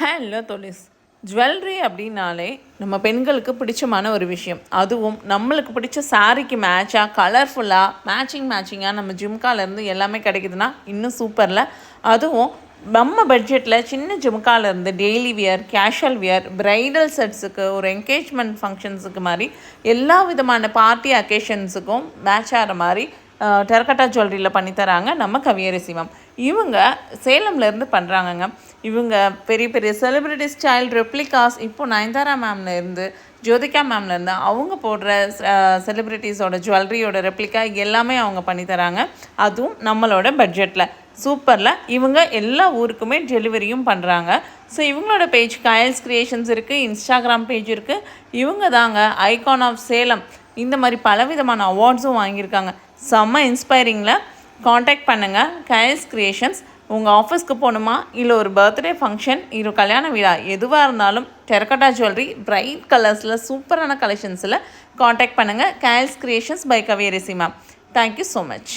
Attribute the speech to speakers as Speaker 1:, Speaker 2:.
Speaker 1: Hello தோழிஸ். Jewellery அப்படின்னாலே நம்ம பெண்களுக்கு பிடிச்சமான ஒரு விஷயம். அதுவும் நம்மளுக்கு பிடிச்ச சாரீக்கு மேட்சாக கலர்ஃபுல்லாக மேட்சிங்காக நம்ம ஜிம்காலேருந்து எல்லாமே கிடைக்குதுன்னா இன்னும் சூப்பரில். அதுவும் நம்ம பட்ஜெட்டில் சின்ன ஜிம்காலேருந்து daily wear, casual wear, bridal செட்ஸுக்கு, ஒரு என்கேஜ்மெண்ட் ஃபங்க்ஷன்ஸுக்கு மாதிரி எல்லா விதமான பார்ட்டி அக்கேஷன்ஸுக்கும் மேட்ச் ஆகிற மாதிரி டெரகட்டா ஜுவல்லரியில் பண்ணித்தராங்க நம்ம கவியரசி மேம். இவங்க சேலம்லேருந்து பண்ணுறாங்கங்க. இவங்க பெரிய பெரிய செலிப்ரிட்டி ஸ்டைல் ரெப்ளிகாஸ், இப்போது நயன்தாரா மேம்லேருந்து ஜோதிகா மேம்லேருந்து அவங்க போடுற செலிப்ரிட்டிஸோட ஜுவல்லரியோட ரெப்ளிகா எல்லாமே அவங்க பண்ணித்தராங்க. அதுவும் நம்மளோட பட்ஜெட்டில் சூப்பரில். இவங்க எல்லா ஊருக்குமே டெலிவரியும் பண்ணுறாங்க. ஸோ இவங்களோட பேஜ் கயல்ஸ் கிரியேஷன்ஸ் இருக்குது, இன்ஸ்டாகிராம் பேஜ் இருக்குது. இவங்க தாங்க ஐகான் ஆஃப் சேலம். இந்த மாதிரி பலவிதமான அவார்ட்ஸும் வாங்கியிருக்காங்க. செம்ம இன்ஸ்பைரிங்கில். காண்டாக்ட் பண்ணுங்கள் கயல்ஸ் கிரியேஷன்ஸ். உங்கள் ஆஃபீஸ்க்கு போகணுமா, இல்லை ஒரு பர்த்டே ஃபங்க்ஷன், இல்லை கல்யாண விழா, எதுவாக இருந்தாலும் டெரகட்டா ஜுவல்லரி பிரைட் கலர்ஸில் சூப்பரான கலெக்ஷன்ஸில் காண்டாக்ட் பண்ணுங்கள் Kayals creations by Kaviyarasi ma'am. Thank you so much.